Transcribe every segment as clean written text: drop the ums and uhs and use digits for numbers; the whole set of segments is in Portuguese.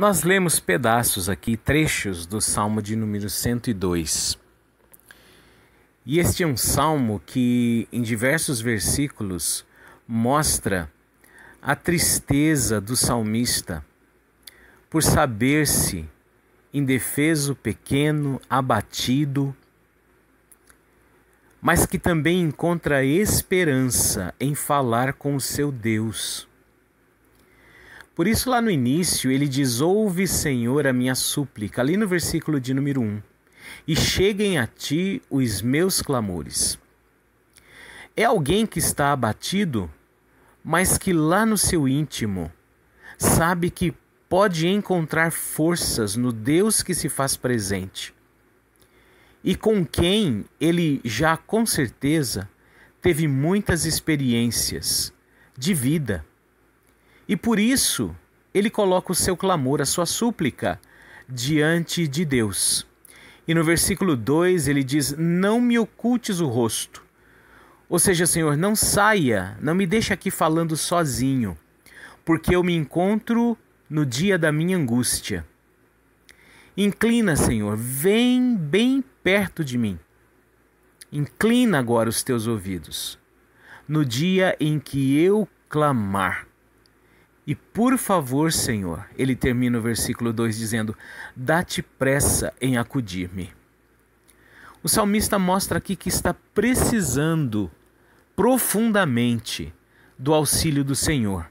Nós lemos pedaços aqui, trechos do Salmo de número 102. E este é um salmo que, em diversos versículos, mostra a tristeza do salmista por saber-se indefeso, pequeno, abatido, mas que também encontra esperança em falar com o seu Deus. Por isso, lá no início, ele diz: ouve, Senhor, a minha súplica, ali no versículo de número 1, e cheguem a ti os meus clamores. É alguém que está abatido, mas que lá no seu íntimo sabe que pode encontrar forças no Deus que se faz presente e com quem ele já com certeza teve muitas experiências de vida. E por isso, ele coloca o seu clamor, a sua súplica, diante de Deus. E no versículo 2 ele diz: não me ocultes o rosto. Ou seja, Senhor, não saia, não me deixe aqui falando sozinho, porque eu me encontro no dia da minha angústia. Inclina, Senhor, vem bem perto de mim. Inclina agora os teus ouvidos, no dia em que eu clamar. E por favor, Senhor, ele termina o versículo 2 dizendo: dá-te pressa em acudir-me. O salmista mostra aqui que está precisando profundamente do auxílio do Senhor.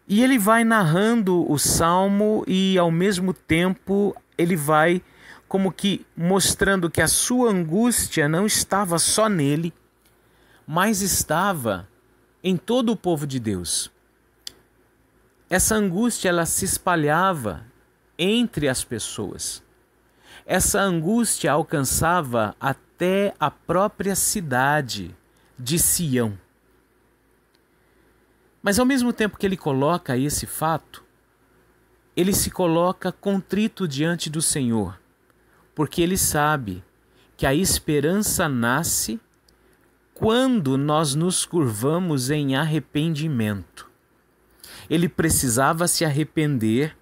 E ele vai narrando o salmo e, ao mesmo tempo, ele vai como que mostrando que a sua angústia não estava só nele, mas estava em todo o povo de Deus. Essa angústia, ela se espalhava entre as pessoas. Essa angústia alcançava até a própria cidade de Sião. Mas ao mesmo tempo que ele coloca esse fato, ele se coloca contrito diante do Senhor, porque ele sabe que a esperança nasce quando nós nos curvamos em arrependimento. Ele precisava se arrepender,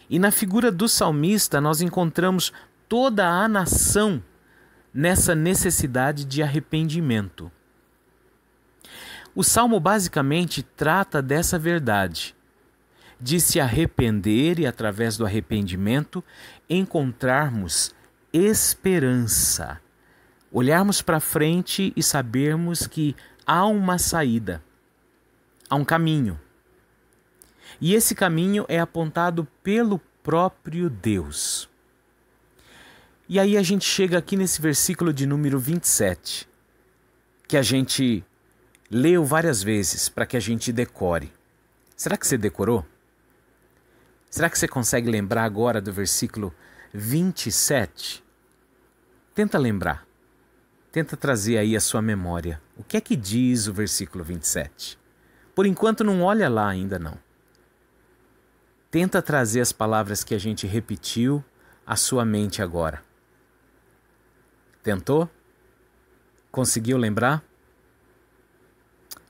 e na figura do salmista nós encontramos toda a nação nessa necessidade de arrependimento. O salmo basicamente trata dessa verdade, de se arrepender e, através do arrependimento, encontrarmos esperança. Olharmos para frente e sabermos que há uma saída, há um caminho. E esse caminho é apontado pelo próprio Deus. E aí a gente chega aqui nesse versículo de número 27, que a gente leu várias vezes para que a gente decore. Será que você decorou? Será que você consegue lembrar agora do versículo 27? Tenta lembrar. Tenta trazer aí a sua memória. O que é que diz o versículo 27? Por enquanto não olha lá ainda não. Tenta trazer as palavras que a gente repetiu à sua mente agora. Tentou? Conseguiu lembrar?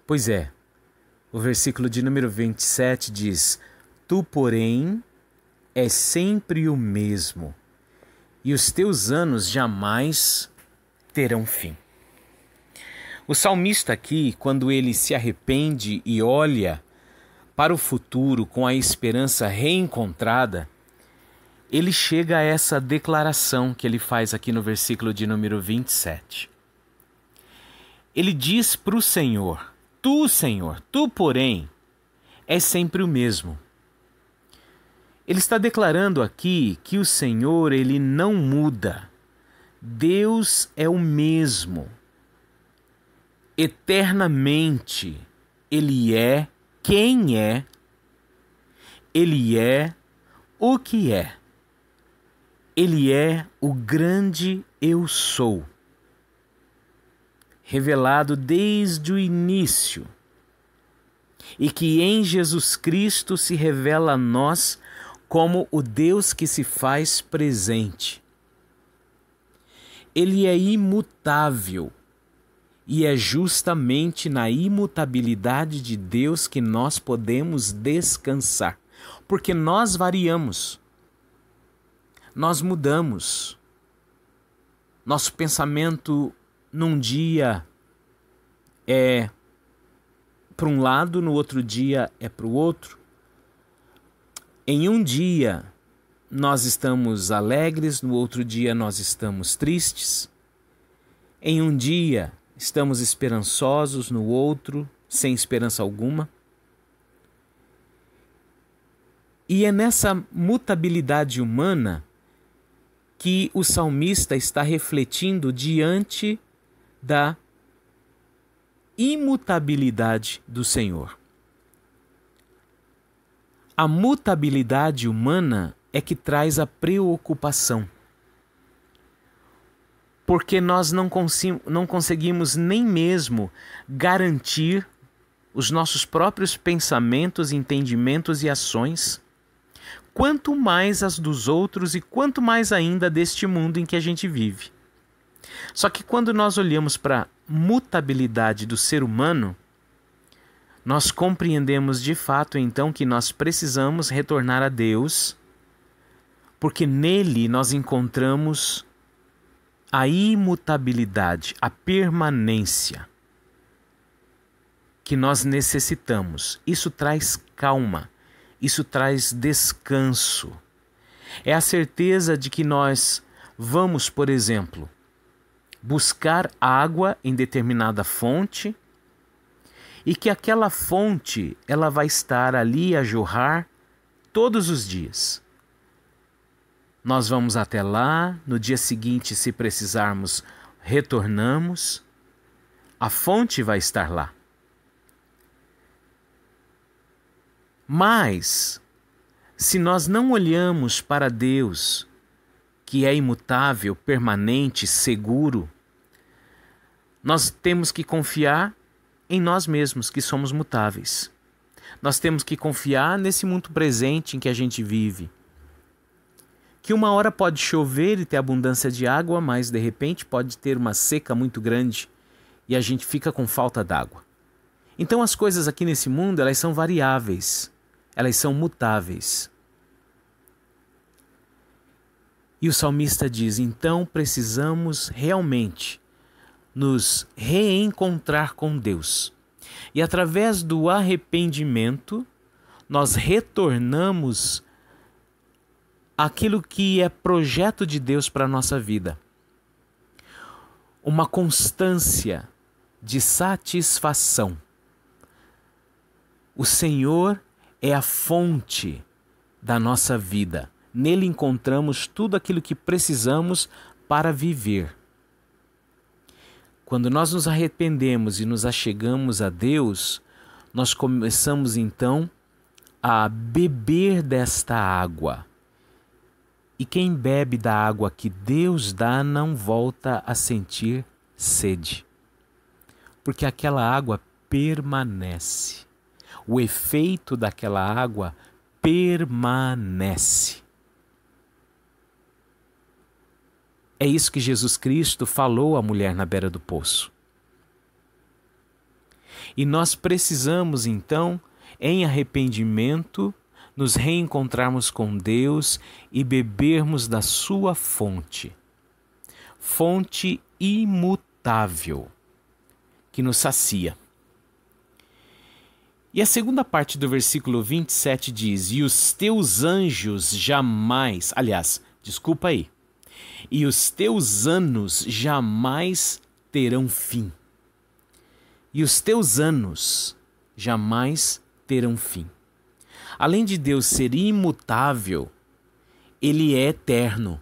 Pois é, o versículo de número 27 diz: tu, porém, és sempre o mesmo, e os teus anos jamais terão fim. O salmista aqui, quando ele se arrepende e olha para o futuro com a esperança reencontrada, ele chega a essa declaração que ele faz aqui no versículo de número 27. Ele diz para o Senhor: Senhor, tu, porém, és sempre o mesmo. Ele está declarando aqui que o Senhor, ele não muda. Deus é o mesmo. Eternamente, ele é quem é, ele é o que é. Ele é o grande eu sou, revelado desde o início, e que em Jesus Cristo se revela a nós como o Deus que se faz presente. Ele é imutável, e é justamente na imutabilidade de Deus que nós podemos descansar. Porque nós variamos, nós mudamos. Nosso pensamento num dia é para um lado, no outro dia é para o outro. Em um dia nós estamos alegres, no outro dia nós estamos tristes. Em um dia estamos esperançosos, no outro sem esperança alguma. E é nessa mutabilidade humana que o salmista está refletindo diante da imutabilidade do Senhor. A mutabilidade humana é que traz a preocupação, porque nós não conseguimos nem mesmo garantir os nossos próprios pensamentos, entendimentos e ações, quanto mais as dos outros e quanto mais ainda deste mundo em que a gente vive. Só que quando nós olhamos para a mutabilidade do ser humano, nós compreendemos de fato então que nós precisamos retornar a Deus, porque nele nós encontramos a imutabilidade, a permanência que nós necessitamos. Isso traz calma, isso traz descanso. É a certeza de que nós vamos, por exemplo, buscar água em determinada fonte e que aquela fonte ela vai estar ali a jorrar todos os dias. Nós vamos até lá, no dia seguinte, se precisarmos, retornamos. A fonte vai estar lá. Mas, se nós não olhamos para Deus, que é imutável, permanente, seguro, nós temos que confiar em nós mesmos, que somos mutáveis. Nós temos que confiar nesse mundo presente em que a gente vive. Que uma hora pode chover e ter abundância de água, mas de repente pode ter uma seca muito grande e a gente fica com falta d'água. Então as coisas aqui nesse mundo, elas são variáveis, elas são mutáveis. E o salmista diz, então precisamos realmente nos reencontrar com Deus. E através do arrependimento, nós retornamos aquilo que é projeto de Deus para a nossa vida. Uma constância de satisfação. O Senhor é a fonte da nossa vida. Nele encontramos tudo aquilo que precisamos para viver. Quando nós nos arrependemos e nos achegamos a Deus, nós começamos então a beber desta água. E quem bebe da água que Deus dá não volta a sentir sede, porque aquela água permanece. O efeito daquela água permanece. É isso que Jesus Cristo falou à mulher na beira do poço. E nós precisamos então, em arrependimento, nos reencontrarmos com Deus e bebermos da sua fonte. Fonte imutável, que nos sacia. E a segunda parte do versículo 27 diz, e os teus anjos jamais, e os teus anos jamais terão fim. E os teus anos jamais terão fim. Além de Deus ser imutável, Ele é eterno.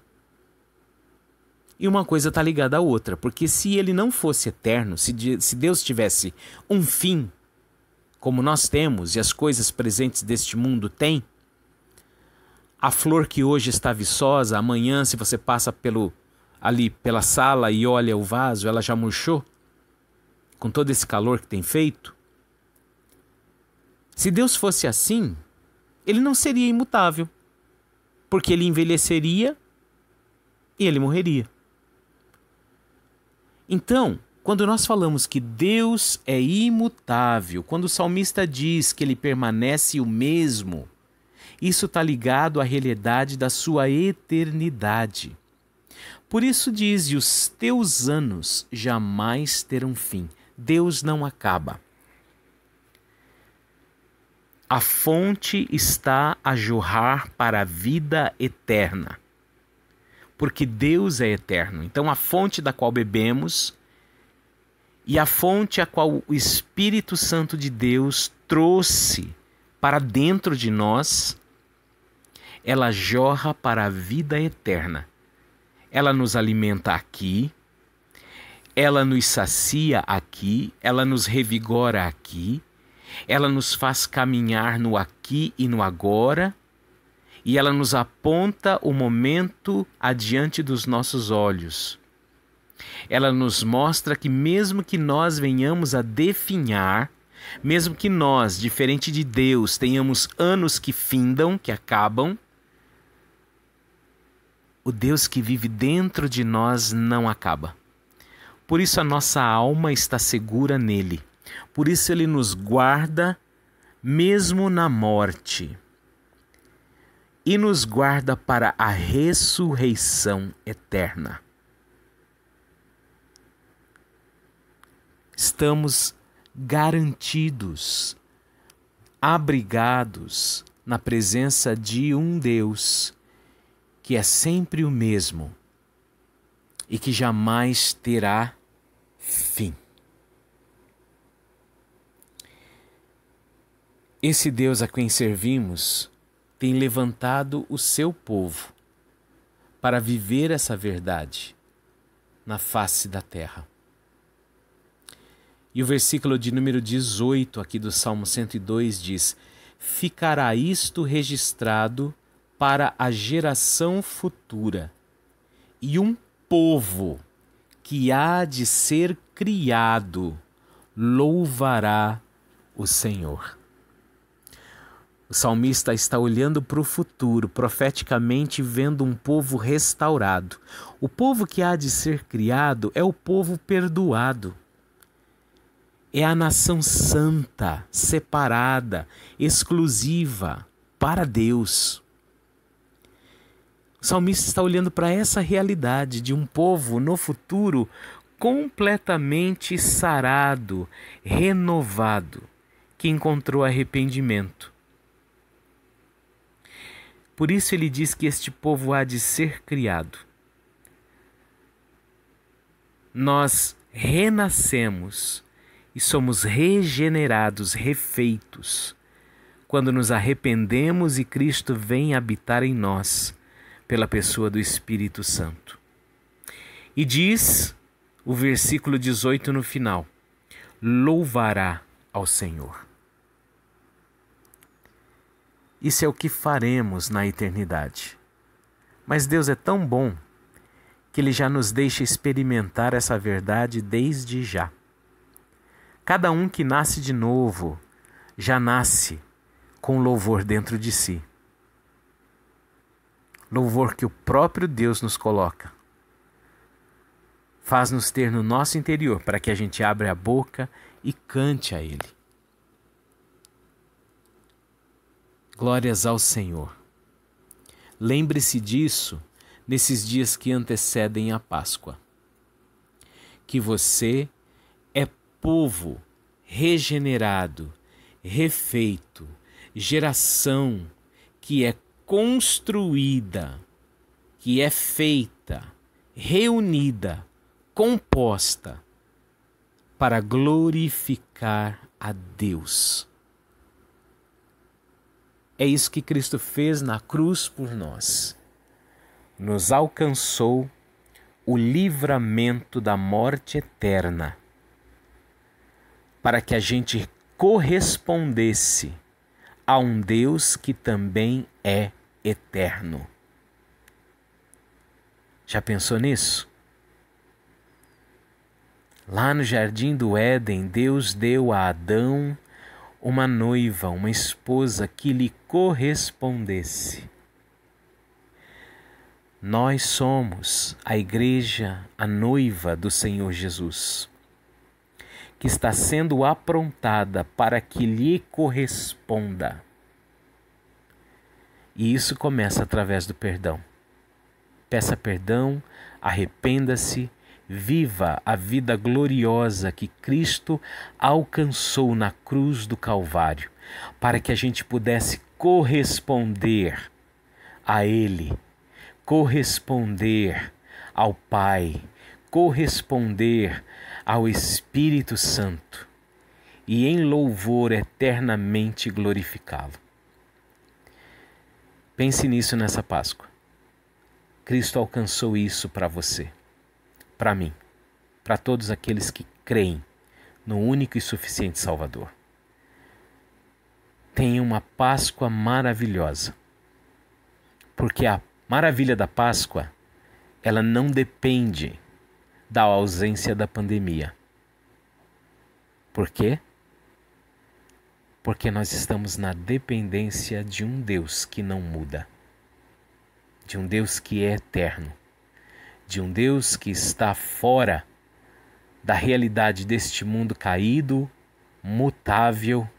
E uma coisa está ligada à outra, porque se Ele não fosse eterno, se Deus tivesse um fim, como nós temos e as coisas presentes deste mundo têm, a flor que hoje está viçosa, amanhã se você passa ali pela sala e olha o vaso, ela já murchou, com todo esse calor que tem feito. Se Deus fosse assim, Ele não seria imutável, porque Ele envelheceria e Ele morreria. Então, quando nós falamos que Deus é imutável, quando o salmista diz que Ele permanece o mesmo, Isso está ligado à realidade da sua eternidade. Por isso diz, e os teus anos jamais terão fim. Deus não acaba. A fonte está a jorrar para a vida eterna. Porque Deus é eterno. Então a fonte da qual bebemos e a fonte a qual o Espírito Santo de Deus trouxe para dentro de nós, ela jorra para a vida eterna. Ela nos alimenta aqui, ela nos sacia aqui, ela nos revigora aqui, ela nos faz caminhar no aqui e no agora, e ela nos aponta o momento adiante dos nossos olhos. Ela nos mostra que mesmo que nós venhamos a definhar, mesmo que nós, diferente de Deus, tenhamos anos que findam, que acabam, o Deus que vive dentro de nós não acaba. Por isso a nossa alma está segura nele. Por isso ele nos guarda mesmo na morte. E nos guarda para a ressurreição eterna. Estamos garantidos, abrigados na presença de um Deus que é sempre o mesmo e que jamais terá fim. Esse Deus a quem servimos tem levantado o seu povo para viver essa verdade na face da terra. E o versículo de número 18 aqui do Salmo 102 diz: ficará isto registrado para a geração futura, e um povo que há de ser criado louvará o Senhor. O salmista está olhando para o futuro, profeticamente vendo um povo restaurado. O povo que há de ser criado é o povo perdoado. É a nação santa, separada, exclusiva para Deus. O salmista está olhando para essa realidade de um povo no futuro completamente sarado, renovado, que encontrou arrependimento. Por isso ele diz que este povo há de ser criado. Nós renascemos e somos regenerados, refeitos, quando nos arrependemos e Cristo vem habitar em nós pela pessoa do Espírito Santo. E diz o versículo 18 no final: louvará ao Senhor. Isso é o que faremos na eternidade. Mas Deus é tão bom que Ele já nos deixa experimentar essa verdade desde já. Cada um que nasce de novo já nasce com louvor dentro de si. Louvor que o próprio Deus nos coloca. Faz-nos ter no nosso interior para que a gente abra a boca e cante a Ele. Glórias ao Senhor. Lembre-se disso nesses dias que antecedem a Páscoa. Que você é povo regenerado, refeito, geração que é construída, que é feita, reunida, composta para glorificar a Deus. É isso que Cristo fez na cruz por nós. Nos alcançou o livramento da morte eterna, para que a gente correspondesse a um Deus que também é eterno. Já pensou nisso? Lá no jardim do Éden, Deus deu a Adão uma noiva, uma esposa que lhe correspondesse. Nós somos a igreja, a noiva do Senhor Jesus, que está sendo aprontada para que lhe corresponda. E isso começa através do perdão. Peça perdão, arrependa-se, viva a vida gloriosa que Cristo alcançou na cruz do Calvário, para que a gente pudesse corresponder a Ele, corresponder ao Pai, corresponder ao Espírito Santo e em louvor eternamente glorificá-lo. Pense nisso nessa Páscoa. Cristo alcançou isso para você, para mim, para todos aqueles que creem no único e suficiente Salvador. Tenha uma Páscoa maravilhosa, porque a maravilha da Páscoa, ela não depende da ausência da pandemia. Por quê? Porque nós estamos na dependência de um Deus que não muda, de um Deus que é eterno, de um Deus que está fora da realidade deste mundo caído, mutável